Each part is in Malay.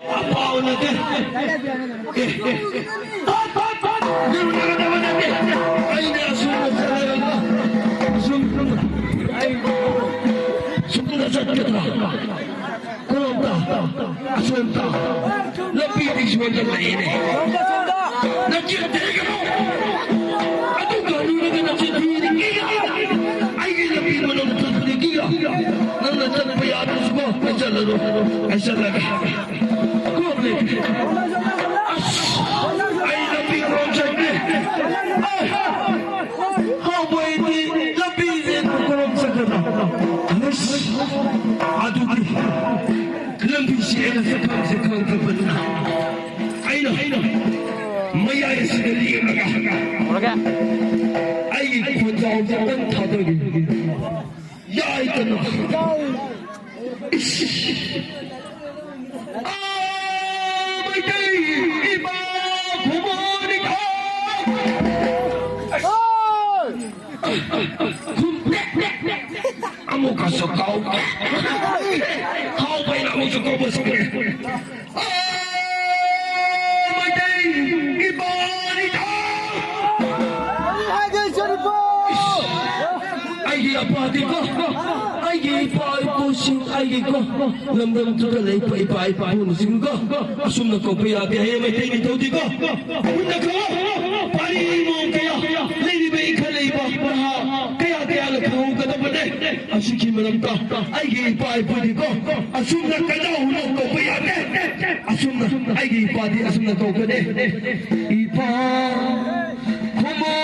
Apa nanti? Dia mana nanti? Ini asal sudah sakit lah. Kalau tak, asal tak. Lebih di semuanya ini. Nanti ada kamu. Aduh kalau nak nanti diri. Ayo lebih menonton diri. Nana sampai ada semua. Asal lagi. Ay, lebih rojak ni. Kau ini lebih rojak ni. Aduh, lebih siapa sekarang kebenar. Ayo, Maya sendiri agak. Ayo kau jangan tahu lagi. Ya itu nak. Kamu kasih kau baik nak musuh kau bersama. Aigi apa diko? Aigi pusing aigi ko. Lambang tu dah ipa pusing ko. Asum nak kau payah biaya macam ini tahu diko. Bunda kau pari mo kaya. Lady baik kali ipa kaya nak kau kata pada. Asyik malam ta. Aigi ipa diko. Asum nak kau payah deh. Asum nak aigi ipa di asum nak kau kade. Ipa komo.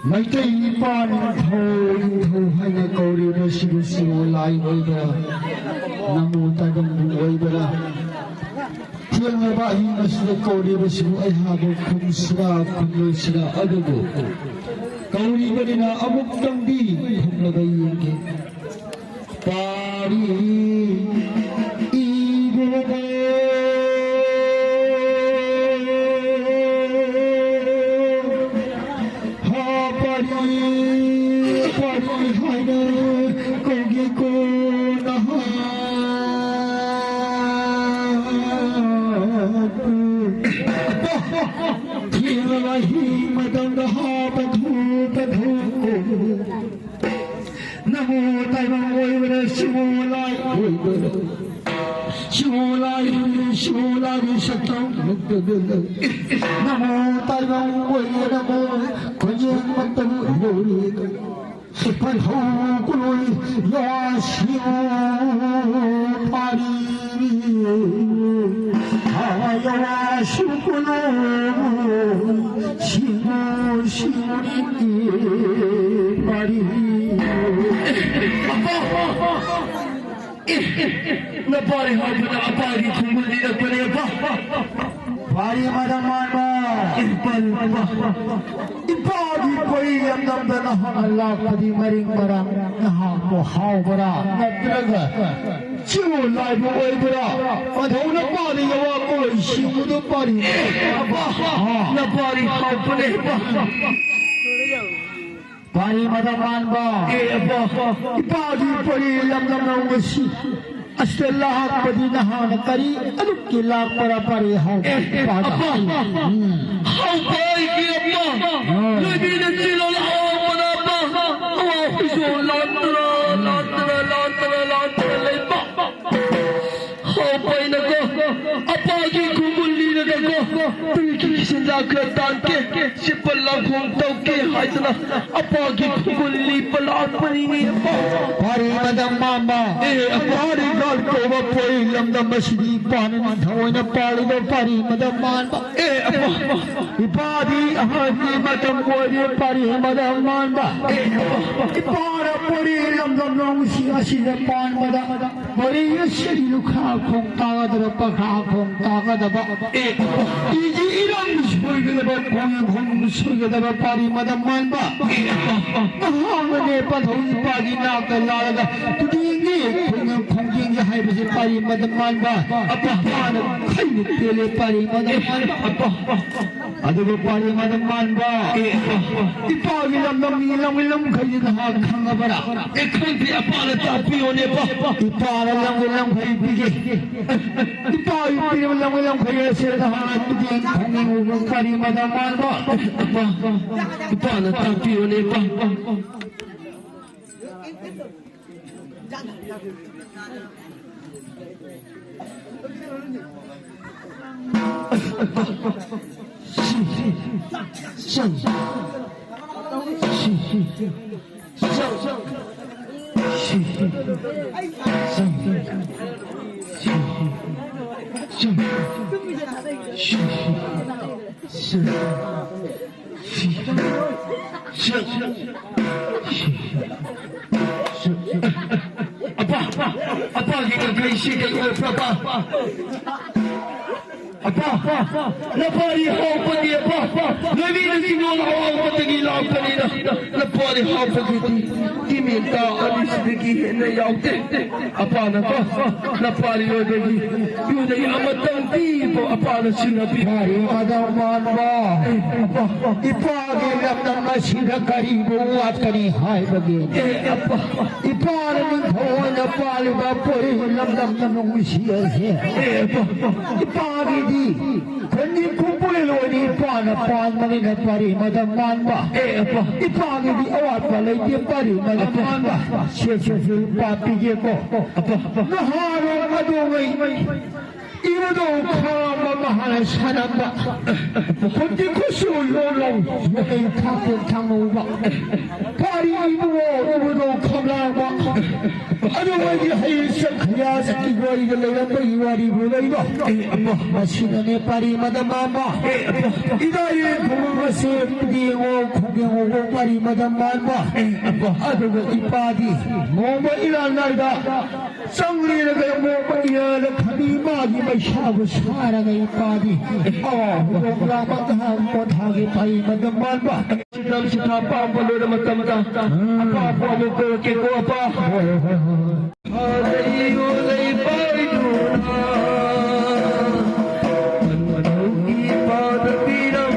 Maitai pan thâu hai na kauri na sibu lai oi ba namu ta gam oi ba thiang na ba hi na sibu kauri ba sibu ai ha bo khum sra adago kauri ba ni na amuk tang di khum la gai ye pari I go Shulai Shatang Namo Taiwan Way Namo Koyan Matan Hori Sipan Ho Kuloi Yashio Pari Hawaii Shukuno Shimori Pari Napari hapana apari kumuli apari apa? Pari madam mana? Ipadi poi yang nampak Allah padi maring barang nah mohau barang natraga cuma lai boleh barang padahal napari awak koi siapa tu pari apa? Napari hapana apa? Pari madam mana? Ipadi poi yang nampak wasi. Astalah padinahan kari anu kilak para parihau pada hau baik dia lebih dari lawan pada apa awak isu lantara lepak hau baik nak apa lagi kumpul di negara ko Tuwi sinda ka tanke Si palang kong tauke Haidana Apagi kuli pala Panini apa Pari madam mama Pari gal ko ba poi lamda masri panan thawna pari do pari madam mama apa Ipadi ahadi madam ko pari madam mama Ipara pari lamda nong siya pan madam Pari yasiri lukha kong taga da pa kha kong taga da ba Iji ilang suy da ba kong suy da ba pari madam mama Ahangane pa thawni pagi na ka lalaga tudingi kong jing ya hai bisi pari madam mama apa mana khaini tele pari madam mama apa adugo pari madam mama ipagi lam khaini da ha khanga bara Ekhan pi apala tapi one pa ipara lam khai pige ipagi pi lam khai se da ha tuding kong pari madam mama apa apala tapi one pa Apa yang kau isi kau apa? Apa? Lapari hau pagi apa? Nabi nasi nol hau pagi lapari dah. Lapari hau pagi diminta alis lagi hendak yau te. Apa nak? Lapari yo lagi. Yo lagi amat tangti. Apa nak sinabi? pari madam mama ipagi lam masira karibu wat kari hai bagi Apa? ipara ni thawna pali ba pori lam nong siya se Apa? ipagi di kani kumpul lo ni pana pan mani na pari madam mama Apa? ipagi di awat palai di pari madam mama se papi je ko Apa? maharo madungai Ibu kama mahal sanamba, kunci kusul yolong, makai takut tamuba. Pari ibu kamla, aduh lagi hai sekian sekali lelah periwari bulai bah. Masih ni pari madam mama, idai kamu masih dia pari madam mama. Aduh ipadi, mau ilan nada, sangli negara mau ilan kami magi. Masyado sarang ay padi. Lamang hangkot hagi pay madamman ba? Sidam si Papa ang palo na mata-mata. Apa mo ko kiko apa? Alay ulay pa'y duna. Manmanong ipadapin ang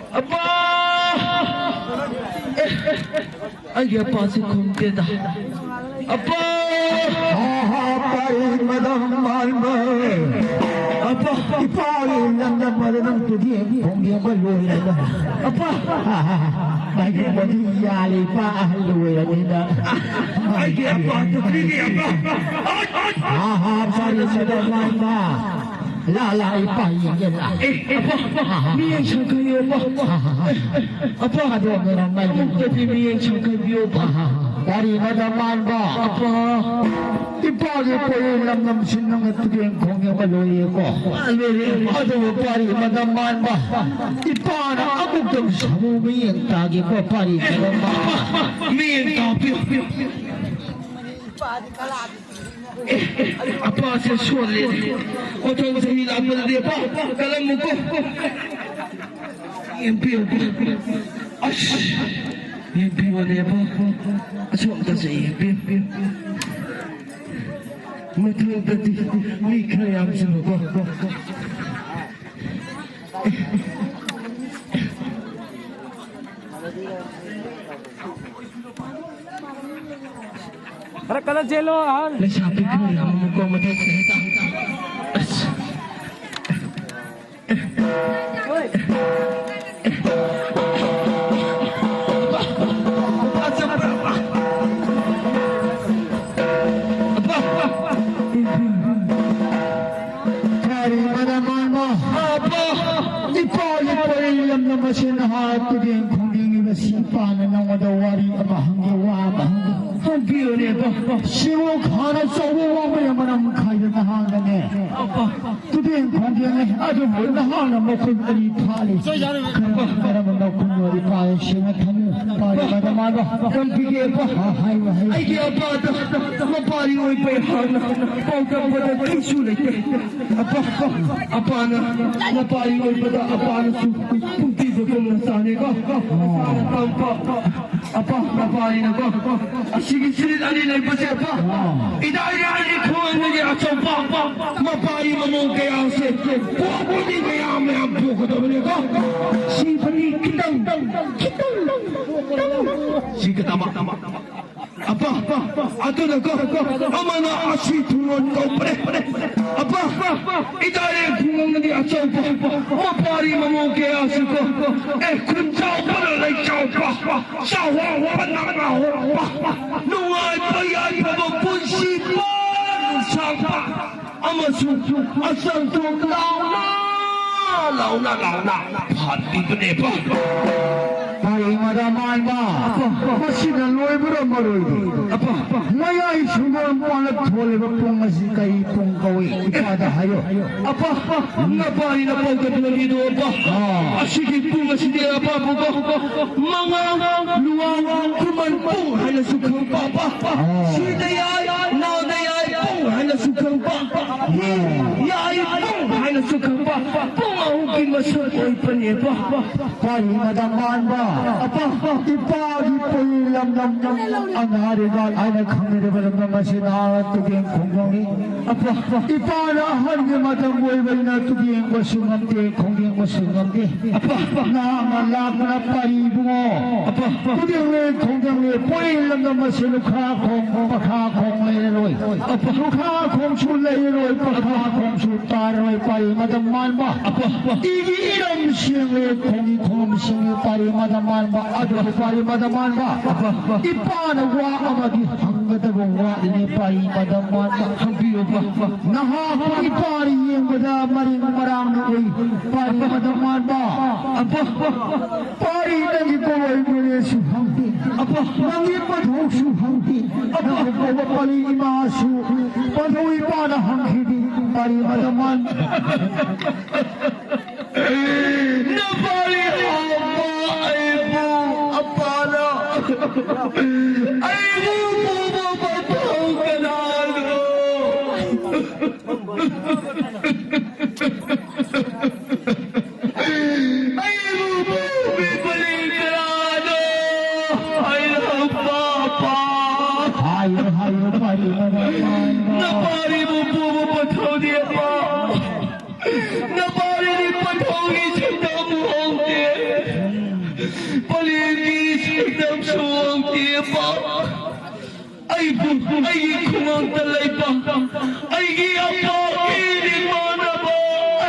Apa? Ay, apa si kumteda? Apa? pari madam malma Apa? ipari nanda madanang tudi kung di ba luya ba Apa? may bodi yali pa luya nila Ay, apa? Tukligi apa? pari madam malma lalay pa yan lah Apa? Miyang sangkay apa? Apa? ano nga naman yun Tapi miyang sangkay apa? pari madam malma Apa? ipari po yung lamnam sinang at yung kung yung maluya ko ano mo pari madam malma ipana ako kang samumi ang tagi ko pari madam malma Miyang kapyo. Apa sa sulit? O tayo sa hilapan na diya pa? Kalam mo ko. Yang piyo. Ash! Yang piyo na ba? Aswang ta sa yang piyo. Matang tati. May kayang sa ba? Harap ka ng jello, ah. Nasabi ko na mo ko matang kita. As. Asa ba? pari madam malma ipali po yung lamnam sinahat ko din kung di nga sipanan ng wadawari amahanggawa amahanggawa Ang piyo niya ba? siwo kana sa uwa mo yung manang kaya na hanggang eh tudin kung di nga ado mo na hanggang mo kung alipali kaya mo na kung alipali siya tamu pari madam malma Ang piyo ba? hay Ay, kaya ba ito? Mapari mo ipayahan na. Pagkang ba na kisulit ka? Apa na? Mapari mo ipada? Apa na su? Kung tiba kong nasani ka? Sana tampa. Apa? Mapari na ba? Sige, silit alin ay basi apa? Idayaan ko ang nag-iasaw pa. Mapari mo mong kaya si. Puabuti kaya may ang buko daw niya ka? Sipani kitang. Sige, tama. Apa? Ato na ko. Ama na asitunon ko pre. Apa? Idari kung nadi asaw pa. Mapari mo mo kaya sa ko. Kung tao pa na lay tao pa. Sa wawa na pa. Nung ay payay pa magpunsipan sa pa. Ama su asang tung lao na. Pati pa ne pa. pari madam malma masinaloy mo rin maroy Apa? maya isunon palat thole ba pong masikay pong kawi ipada hayo Apa? Napari na po katulad apa? Sige po kasi di apa po ko. Mga luwang kumantong halasukang papa. Sitayay, naudayay pong halasukang papa. Yay pong halasukang papa. Pumahukin masakoy pa niya pa. pari madam malma ipagi po yung lamnam ang harigal ay nagkamira ba lamnam masinahat tuging konggongi ipanahan ni madam buhay na tuging masungamdi konging masungamdi na malak na paribo mo tuging konggongi po yung lamnam masinukha kong pakakong layroy lukha kong sulayroy pakakong sutaroy pari madam malma igiiram siyang kong siyang pari madam malma ado pari madam malma ipanagwa amagi hanggatagong wa ini pari madam malma Kampiyo pa. nahapon ipari yung maring marang noy pari madam malma pari nang ipaway mo niya suhangti nang ipadhong suhangti nang pali imasu padhoy panahang hidi pari madam malma Napari apa? Apana? Ay mo mapapatawag ka na ano? Ay mo bibalik ka na ano? Ay papa. hayo pari madam malma Napari mo pumapataw niya pa. Napari ni patawag isang damuhang din. Ipa, ay kumang talay pa, ay apa, ilimana ba,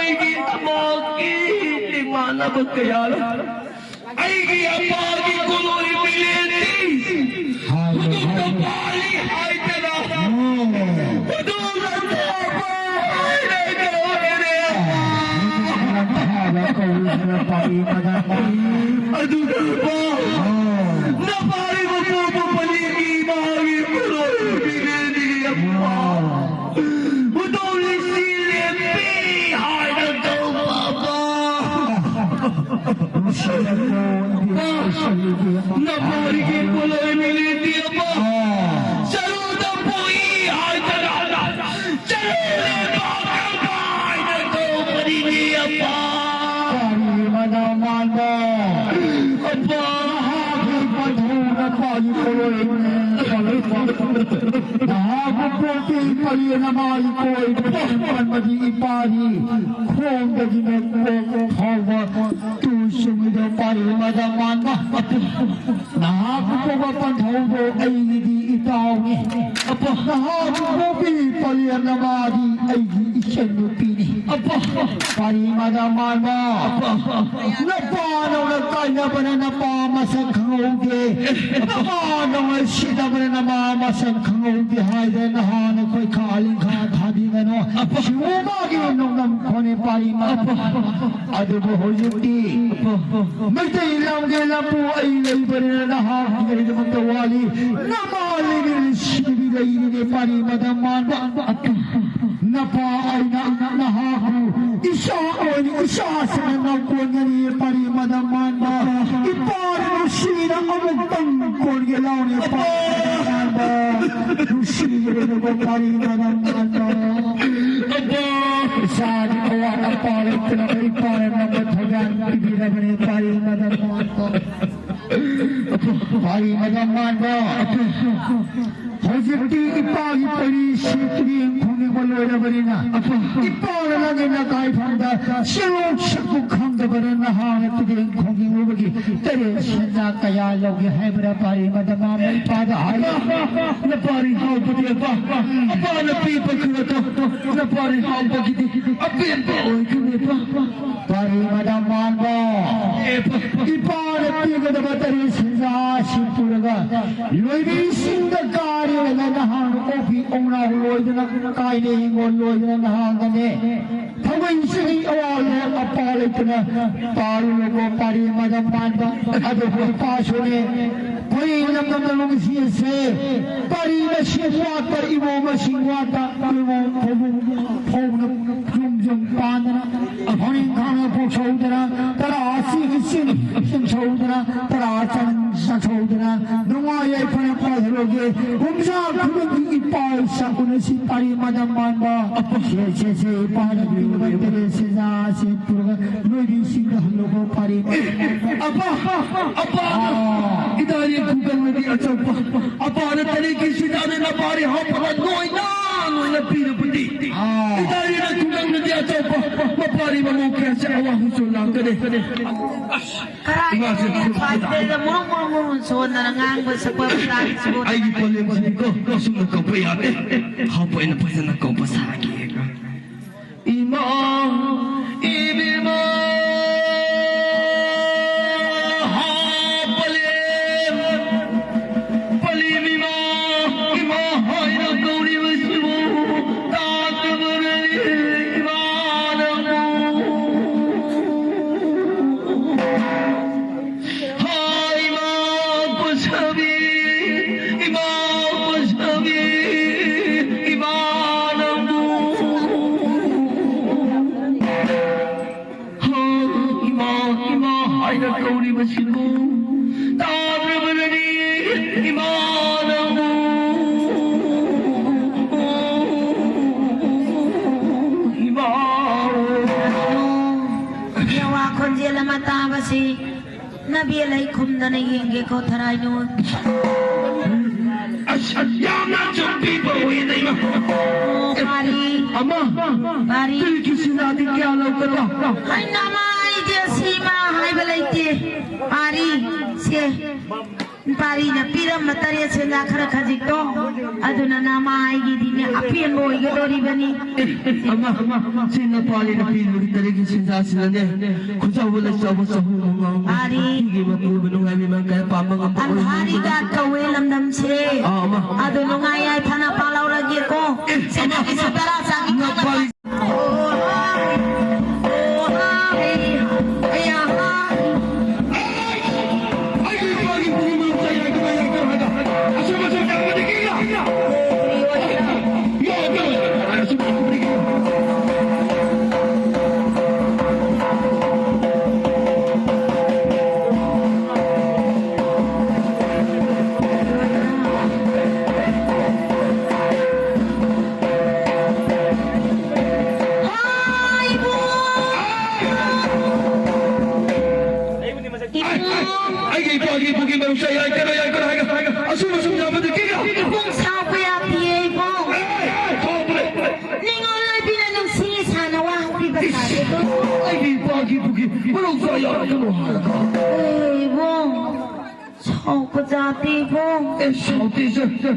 ay ama, ilimana ba kaya, ay apa, kuloy biliti, hudog na bali, ay tala, hudog na taba, ay nagawin aduh ba, napari mo po paligi, mahagi kuloy biliti, apa, hudog na silipi, ay nagawin ba, naparigin ko lang militi apa saluda po ay talaga saluda po kapay na ko panini apa Pari madaman mo apa Haging padhuna payo ko'y Nahagupulti kayo na may ko'y Pagpan maging ipari Kung naging hawa Tusong ito pari madaman mo Nahagupupapantaw mo ay hindi itawi Nahagupulti kayo na madi ay isang lupini Pari madaman mo Napanaw nagkanya ba na napamasang kangawde Napanaw ay sida ba na namamasang kangawde Hayda nahanap ko'y kaaling kahadhadi nga no Siwumagin nung namkone pari madaman Ado mo ho yuti May tailang nila po ay labor na nahahang rin naman tawali Namalingin sinibigay ni pari madaman Napaay na nahahaw Isa sa nanagkuhan nga ni pari madaman Ipari mo sila ang tangkon Gilaw ni pari madaman Yung sila na ba pari madaman Isa di kawa ang pari Ipari na mathagan Ibira ba ni pari madaman Pari madaman Hojiti ipagi pari Sikring kuning waloy na ba rin na Ipari lang na kahit handa Siyong sakukang da ba rin na hangat Tiging kuning ubagi Tere siya na kaya logi Hebra pari madaman May padahay Na pari hao pati apa Apa na pipa kuna to Na pari hao pati Apin pa oy kuni pa Pari madaman mo Ipari piga da ba tari Sinza sipuraga Loy bin sinda kari Wala na hang opi Ongna loy na kain hingon loy na nahangane Pagawin siya'y awala Apalay ko na Pari logo pari madaman ba Ado ko paso ni Pari namnamnamang siya se Pari na siya wata Iwo masingwata Iwo Jum pandana Ahoning kana po chaudana Tara asing sing chaudana Tara chan sa chaudana Nungayay panapahaloge Humsa kumaging ipay sa kuna si pari madaman ba Siya pari Tere siya si puraga Noy singa halogo pari madaman Apa Idari ang kugang na di atsaw pa Apa na taligin siya na pari Hapala noy na pinapati Idari ang kugang na di atsaw pa Mapari mamukha sa awahuso lang kade Kaya murong so na nangangon sa pagkakas mo. Ay pala mo ko Sumunod ka pa yate Hapay na pa sa nagkapasagi Ima Ibima Hapalim Palimima Ima Hay na kauli mo Tatabarani Imanang Hay magpasabi Imagpasabi Imanang Hay na kauli mo Tatabarani Imanang Yawa kon jela mata basi nabielay kum na naging ko taray noon. Young natural people when they Oh, pari. Ama, Pari. kasi natin kaya lang ka ba? Ay nama ay dia si ma hay balay ti. Pari. Si Parina piram matari senda khara khajik to aduna nama aigi dine apian boy gadori bani ama sina pali na piluri tarigi sinda silane kusa wala sabu sabu mga Ari. Higi mapu benung ay memang kaya pamang ang an hari ga kawe lamdam se aduna ngai thana palau ragi ko sena kisatara sangi Napali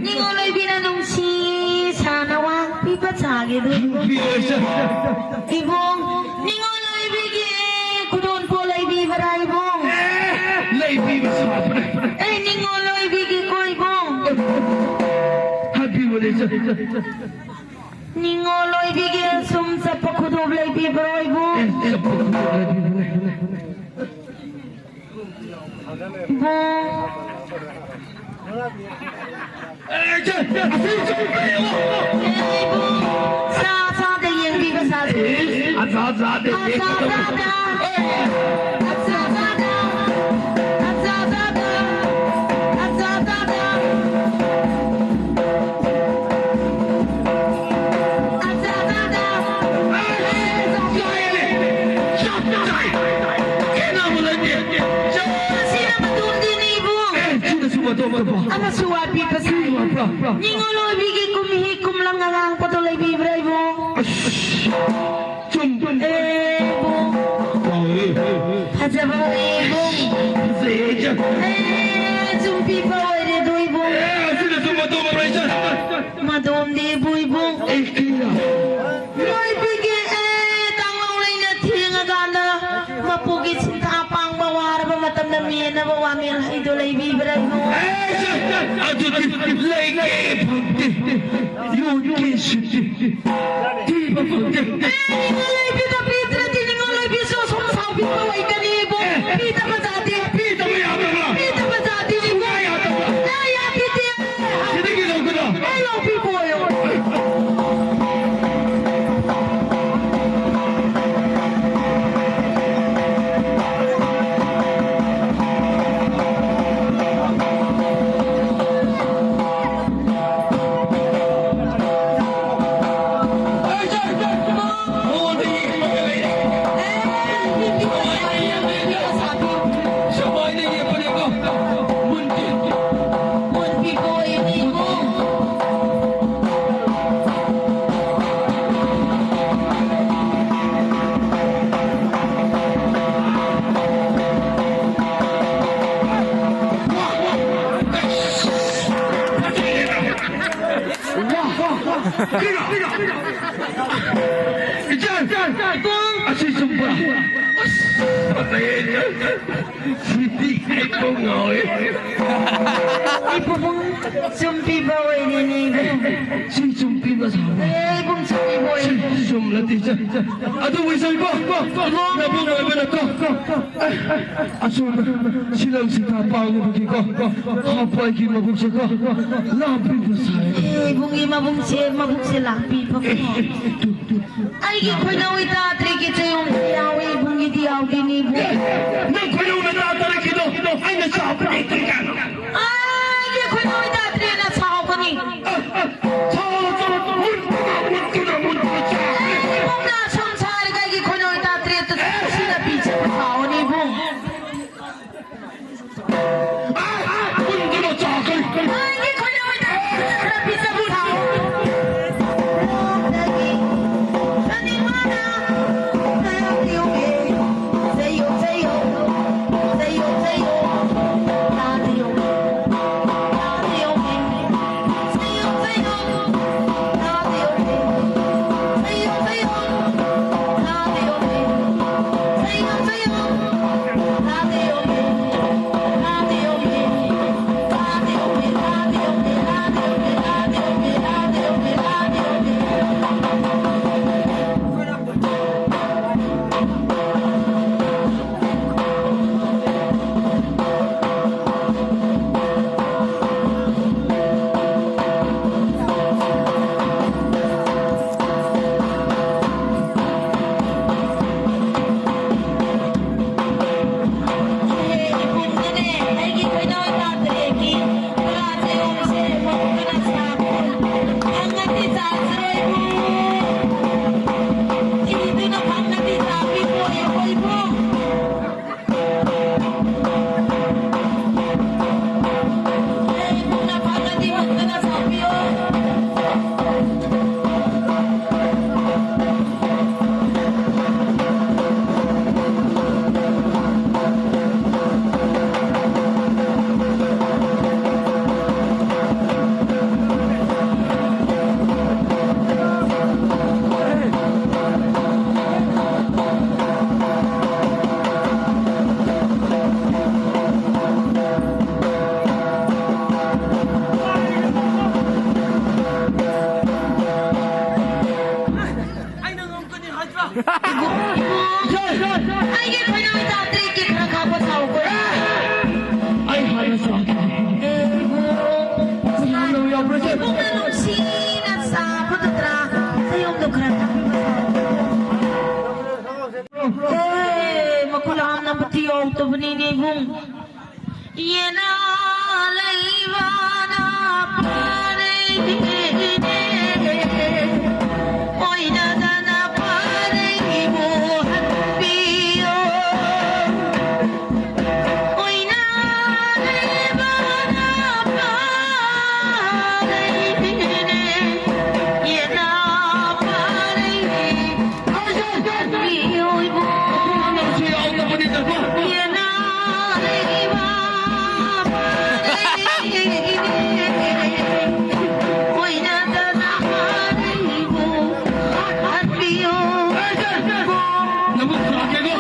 Ningolay binanong si Sanawa pipatagi doon. Ibong ningolay bigi kudon po lay bibara ibong. Lay biba sa Eh ningolay bigi ko ibong. Happy mo din Ningolay bigi sum sa pakudob lay bibara ibong. Ibong. Sa yang biba sa Ama suwapi pa sa Ningolo bigi kumihikum lang ang patulay bibray mo. Hasaba ibong. Sumpi pa wala do ibong. Madom di ibong. Loy bigi tanglay na tinga gana. Mapugit sintapang bawara ba matamdamiyan na bawamil idolay bibray mo. Sumpi bawa ini Sumpi ba sa ibong sumpi boy. Sumlati siya. Ato wisay ko. Nabunga ba na to? Aso silang si kapang bagi ko. Kapay ki mabugsi ko. Labi ba sa'yo? Ibong mabugsi lapi pa ko. Ay gipanaw itatri kita yung yawi ibong itiyaw din ibong. Nang kayo na tatari kito ay nasabi na ito ka. Ay gipanaw itatri na sa ako ni. Ibong nasong sari kay gipanaw itatri ito sinabi sa tao ni ibong. Ay gipanaw itatri sinabi sa tao. Say yo, say yo, say yo, say yo. bung yena leivana pare oina dana pare mo hatpio oina leivana pare yena pare hatpio Ano siya ang napanita ko? yena leiva oina dana pare mo hatpio Nabukrake ko.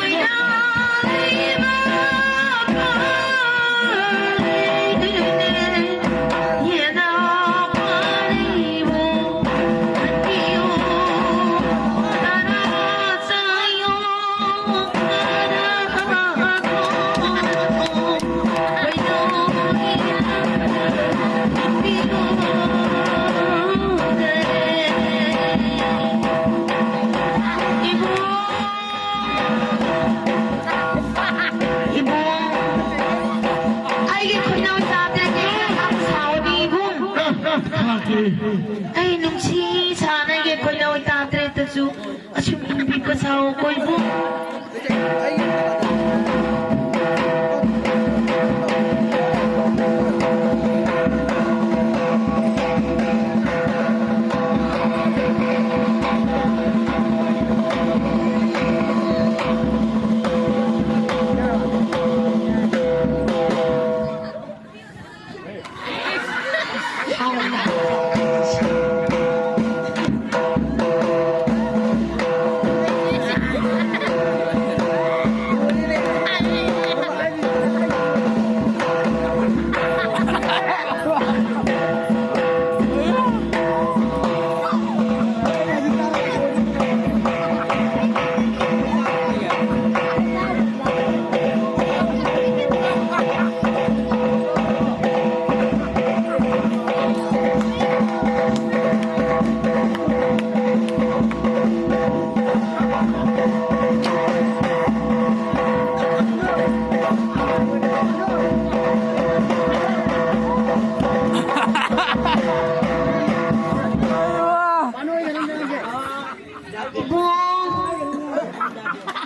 Ay, nung si sana yung ko'y na itatreta su, at yung hindi ko sa ko'y po.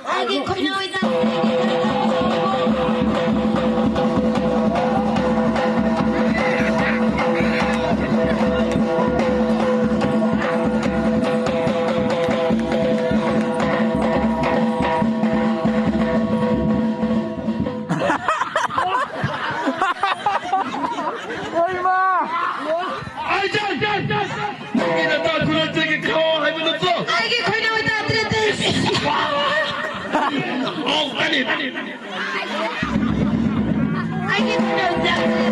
Ay, ko'y na Ay, dyan! Pinatako lang sa kakawahay mo na to! Ay, ko'y na itatreta. Oh, anit! Ay, ko'y na itatreta.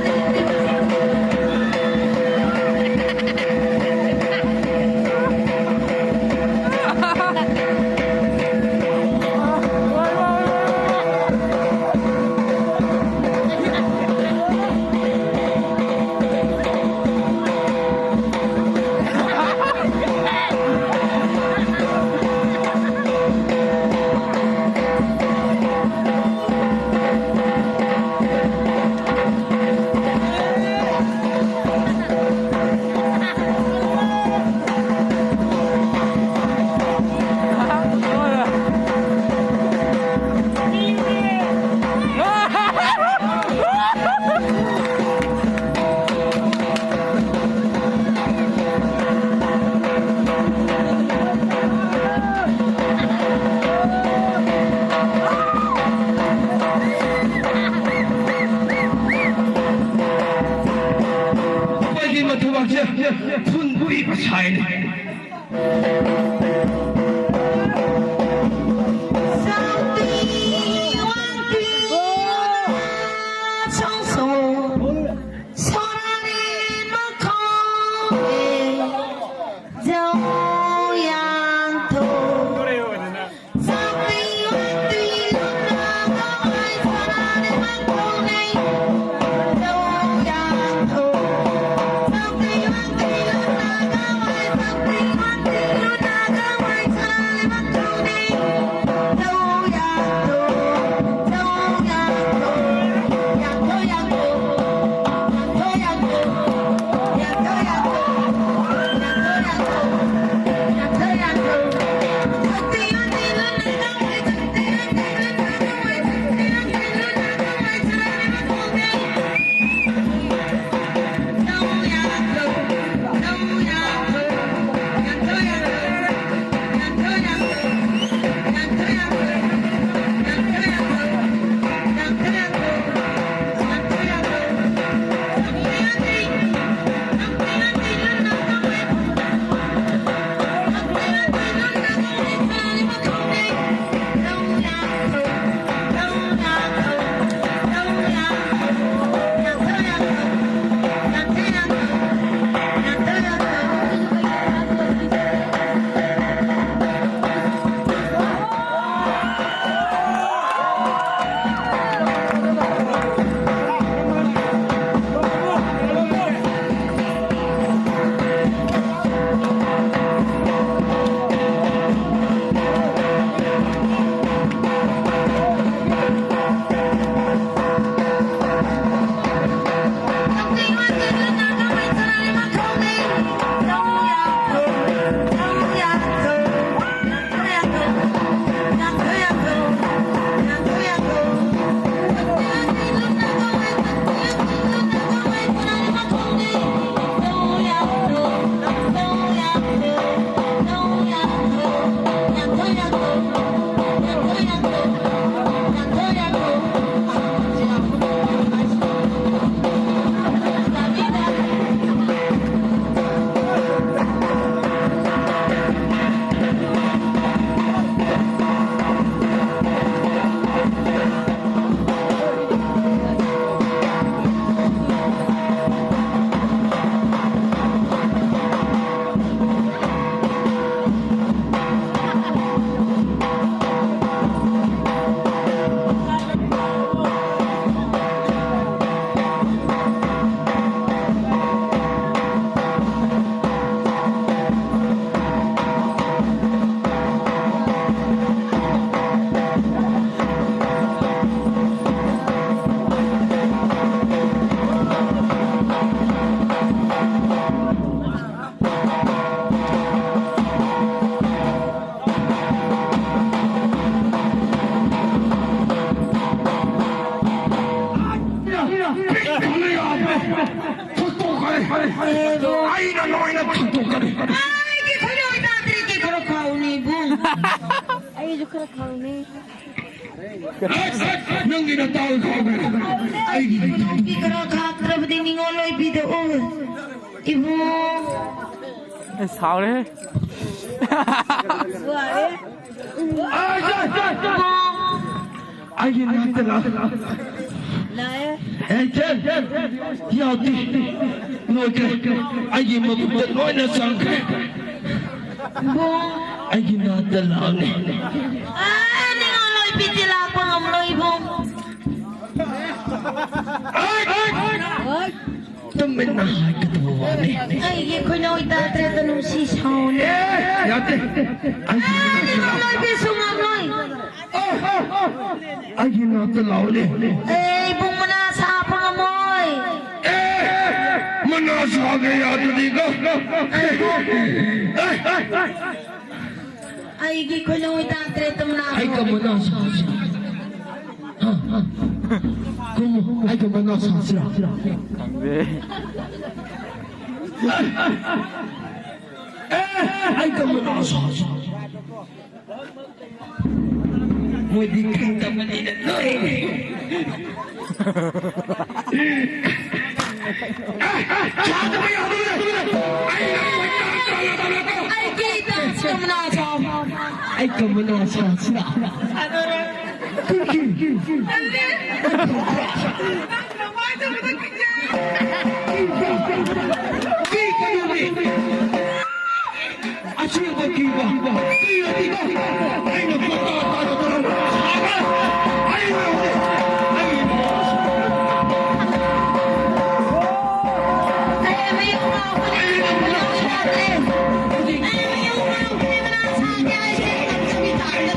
Pwede matawag siya, punbu'i pa siya. Hãy subscribe cho kênh Ghiền Mì Gõ để không bỏ lỡ Aina noina tutukan. Ay, di ko yung itatri kay Kurakaw ni Bong. Ay, di Kurakaw ni. Nang ginatawag ko. Ay, Di Kurakaw din ni Ngoloy video. Ibong. sao đấy ay, ginatala. Lai. Eten, yati, noke, ay, mabutan mo na sangka. Bong. Ay, ginatala. Ay, ni Ngoloy pitila ko ng Ngoloy Bong. Ay! Tamen na ay katawa ni. Ay, di ko yung itatri tanong si Shawn. Yate, ay, Ay, ni Ngoloy piso nga Ngoloy. ay, ginatala ni. Ay, Bong mo na sa apang amoy. Manasage yata di ka. Ay, di ko yung itatri tanong na Ay, ako. kamanasage. Kumo, ay, kamanasage. Ay, kamanasage. Pwede kang tamaninan na Ay, kita sa mga ay, kamanasage. Ano rin? Asya ba kiba? Kaya di ba? Ay, nagpapatalo. Ay, Ay, may umaw ko na yung natin. Ay, may umaw ko na sa akin. Ay, nagsabitan na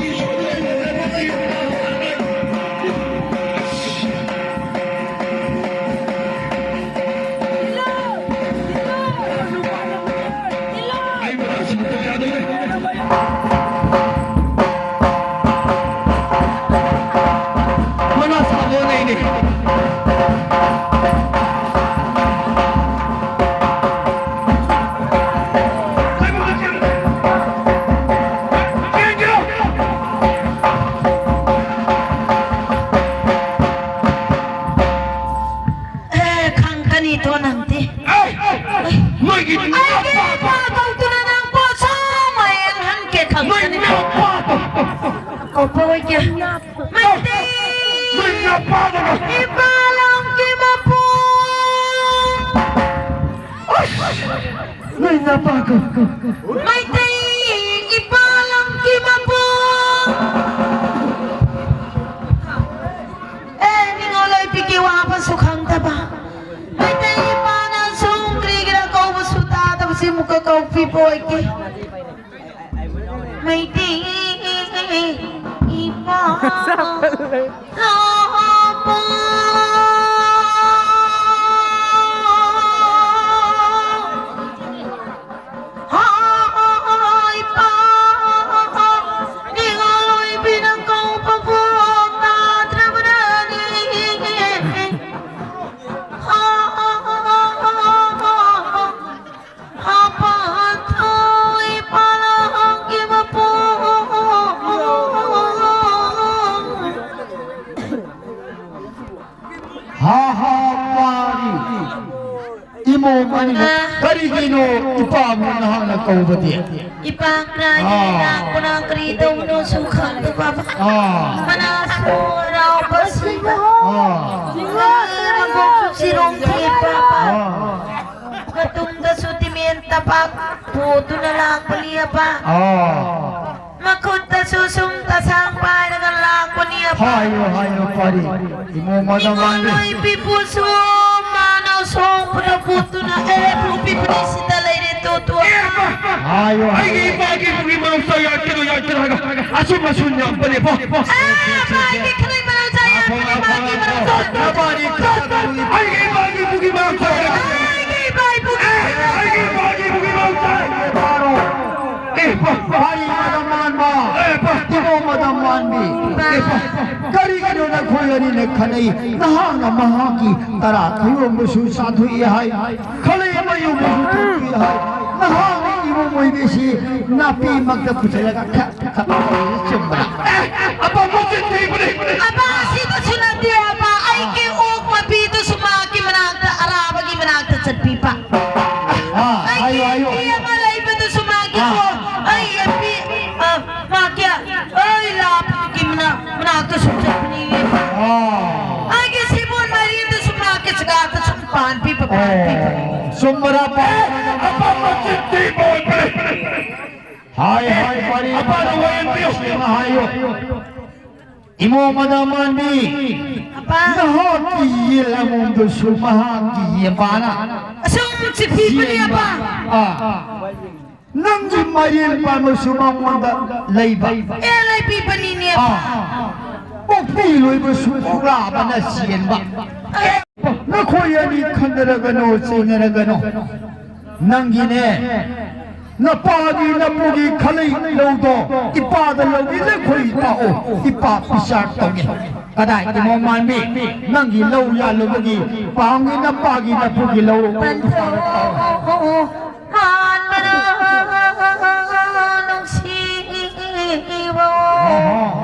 ay, wala siyang pagkado na. Manasabo na ini. Ay, mga siya. Genjo! kang kanito nanti. Ay! May ginawa Ay, pa! ginapatong ko na ng puso. May anhan kay kang May kanito. napapa! Opo, kaya. Mati! May napapa ka! Ibalang kima po. May napaka! Mati! Ibalang kima po. Ningoloy pikiwa pa sukhang taba. Mati! Ibalang sungkri gira kau busuta tapos si muka kau pipo iki. Mati! Ibalang Hahapari imo man karigino ipamunahan na kaubati. Ipagkanya ko ng kritong no sukhang taba. Manasuraw pa siya. Magbuksirong kipa pa. Katungda sutimenta pa. Puto na lang paliya pa. Makunta susumta sang pa. Nagalako niya pa. Hayo pari imo madaman Ingoloy pipuso. Manaw song puto na. Pupi punisita lay nito tuwa. hayo Ay, ibagi mo imang saya kino yan talaga. Asun niya pali po. Bakit ka rin manaw sa'yo? Bakit manaw sa'yo? Ay, ibagi mo imang saya. Hari madaman ba imo madaman bi karigino na koyani ne khanai nahana mahaki tara kayo musu sadhu ihai khalai mai yu bu tu ki hai na ha ni bu moi be si na pi mak da puchala ka kha chumba apa mo tin ti bri Aba, sino sunati aba? Ay ki ok mapito sumaki managta araba ki managta sa pipa. Ay ayo ki malay pa to sumaki ko. Ay api makya. Ay lapit ki managta sa pipa. Ay ki sibon marin to sumaki sa gata sa pan pipa. sumbara pa apa mo tin ti boy bri hai pari apa nawayan tiyo hayo imo madaman bi Apa? na ki yel among do sumaha ki yebana Asong si pipa niya ba? nang di maril pa mo sumang manda layba Eh, lay pipa niya ba? o piloy mo sumura ba na siyen ba na koya ni kandara gano sinara gano nang gine na pagi na pugi khalay lawdo ipada lawdi le khoi tao ipa pisak tawgi kadai di mo manbi nang gi law ya lawgi pangi na pagi na pugi law Man mananong siwa.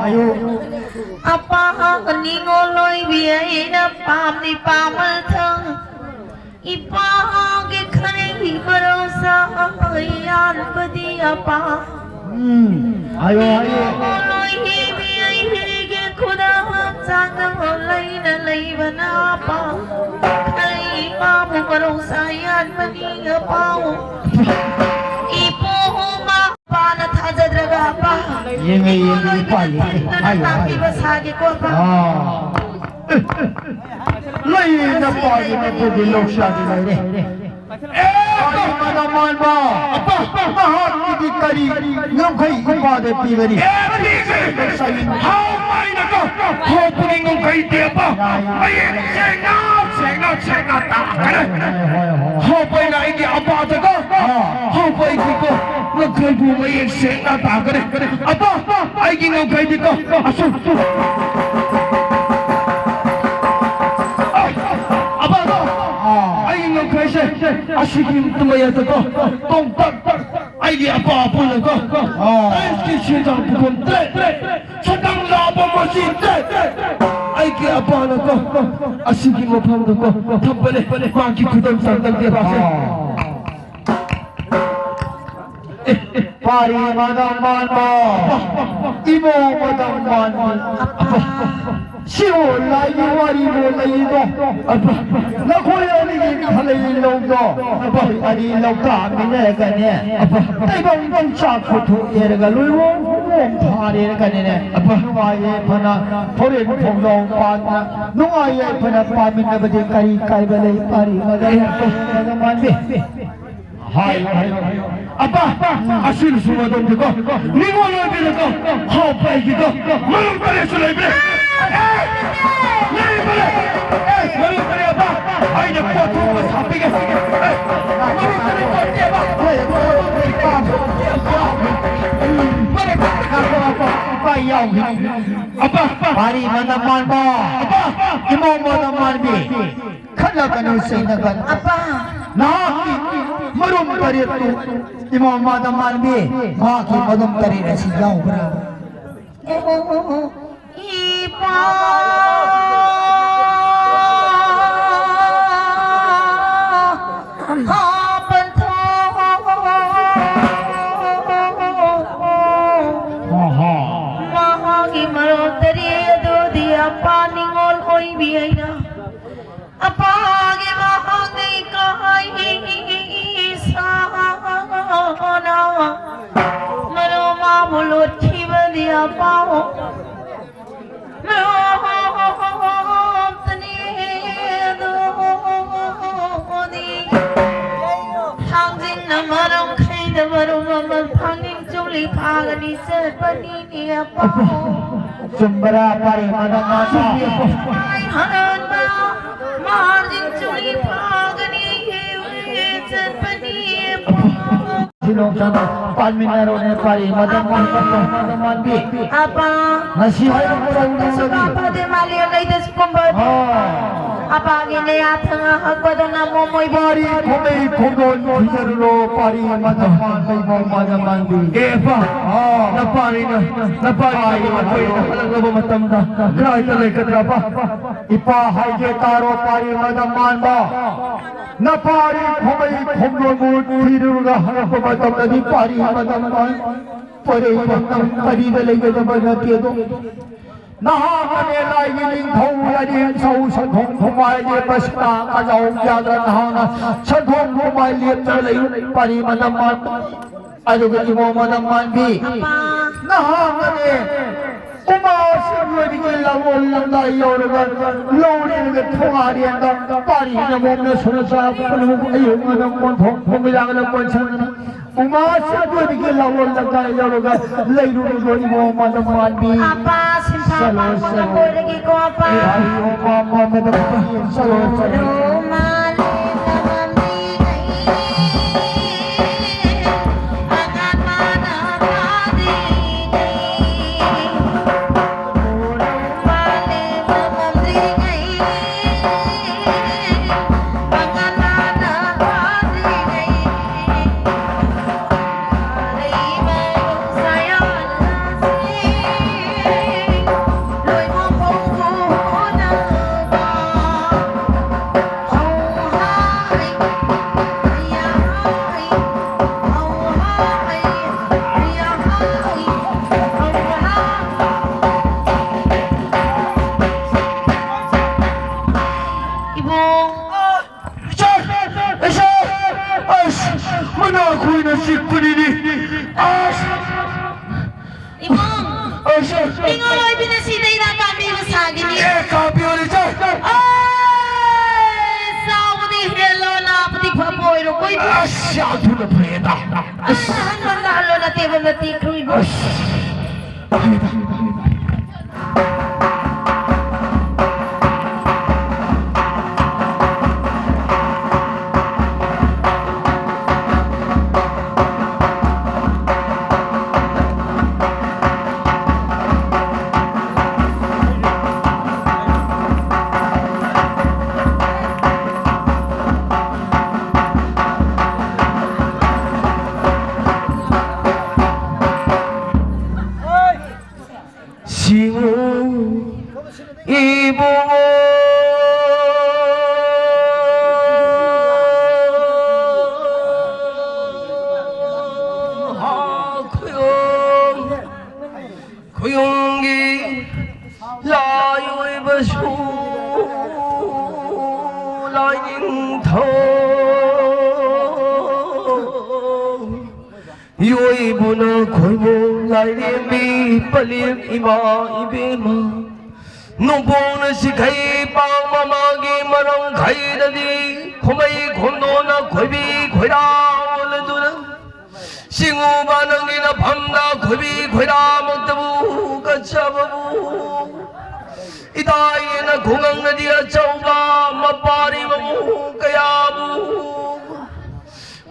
ayo Apa ningoloy biyay na pam ni pamal thang. Ipagi khanay ibaraw sa ayan padi apa. ayo Ningoloy biyay hige kuda sang olay na layba na apa. Khanay ipamu baraw sa ayan padi apa. Ipo huma panat hajadraga apa. yengi pali Nanti basagi ko pa. lay na pagi na pugi law siya di lay ay manaman ba mahal kiti kari ngam khay ipade pibari how mai na ko ho puning ngong kai dia pa ay senga ta kare ho pai na iki apa ta ko ho pai ki ko ngong kai bu mai senga ta kare apa ai ki ngong kai di ko asu apa ko ai ngong kai se asikim tumaya ta ko tong tak ai ki apa na ko ai ki sedang bukan sedang labo masih ai ki apa na ko asikim mo phang ko thapale maki khudam sandal de base pari manaman ba imo manaman siwo layu wari mo layu do na koya ni khalay law do ari law ka mine ka ne tai bang bang cha photo yer ga lui wo phare ka ne nuwa ye phana phore phong lo pa na nuwa ye phana pa min na bade kari kai ba lai pari manaman be hai apa asil semua dong ko ni mo lo bi ko ho pai ki ko malum pare sulai bre नहीं बोले मरी करे apa ai nak buat tu pas happy ke mari करे buat dia apa apa pari manaman ba imo manaman bi khala kanu sinagan Apa? na marum pare tu imo manaman bi ma ki madum tari na si yaw bra Ipa hapan tho mahagi marotari do dia paningol oi biaina apage mahagi kai sana maro ma bulot chiba dia pao Sumbara pari manaman silong sana palminaro ne pari manaman bi Apa? nasi Suka pa de mali ang latest kumbad. Apa Dinaya tengah aku tu namo moy Pari kumay kumon Hizarlo pari madaman May madaman di Epa, napari na ako'y nakalaga ba matamda? Grabe talay ka trapa. Ipahay je taro pari madaman ba Napari kumay kumon Hiruga harap matam na di pari madaman Pare ng pari talaga naman natin ito Nahangane layining thawyanin sa usatong kumaili basta kazawang yagra nahanga satong kumaili at talayin pari madaman Ano ka mo madaman bi Nahangane umawasin yung lawol ng layaw naman lawin ng tungarian ng pari na mo na sunasap panumong ayong ng montong kumilangan ng bansan na umawasin yung lawol ng layaw naman layro ng mo madaman bi Apa simpapang mo na po lagi ko apa Tingoloy binasiday na kami sa akin ni Saudi hello na pati papoy ro koy halo na tebel na tikroy bo Yo'y ko'y mo lalim palim ima ibema Nungpong na si kay pang mamagi marang kay dali Kumay kundo na ko'y bi ko'y ra wala duna Singuba nang inapamda ko'y bi ko'y ra magtabu katsababu Itay na kungang na diya chawba mapari mamu kayabu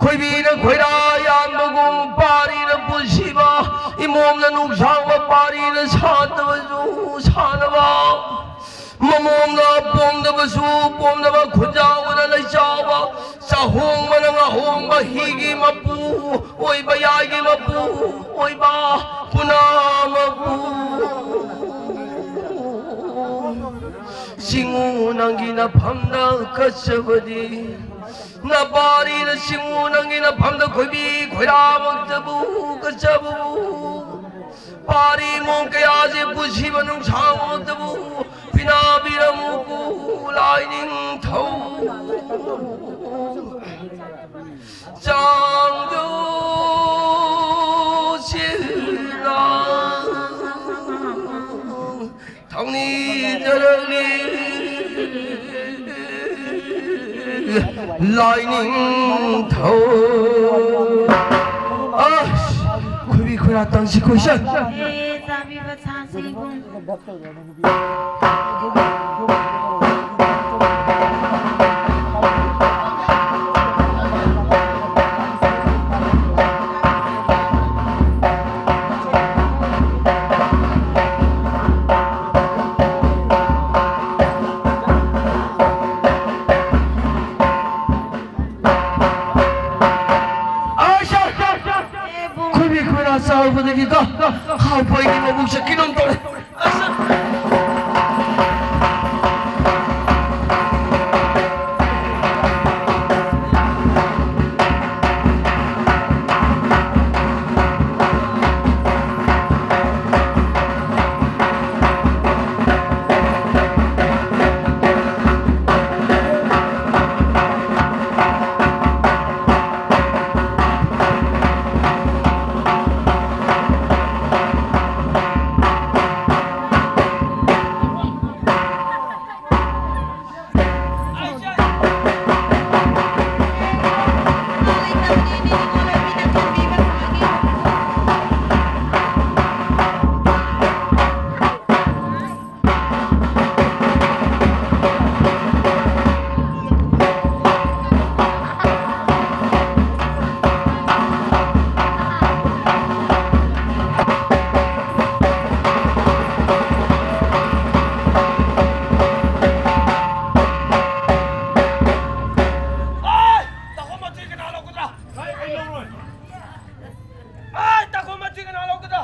Ko'y binang ko'y rayan bagong pari na pusiba Imom na nugsang mapari na sana ba Mamom na pom na basu pom na ba kujaw na laysawa Sa hong manang ahong mahigi mapu Oy bayagi mapu Oy ba puna mapu Singunang ginapamda kasabadi Napari na singunang inapamda ko'y bi ko'y ra magtabu katsabu Pari mong kaya si pusiba ng sama magtabu Pinabira mo kulay ning tao Sangdo sila Tao ni darali Lightning toe Kubi ko natang si Kushan sabi ba sa sibong tao pa hindi mabug sa kinontol. Asa? Ay, tako mating ang alaw ka ta.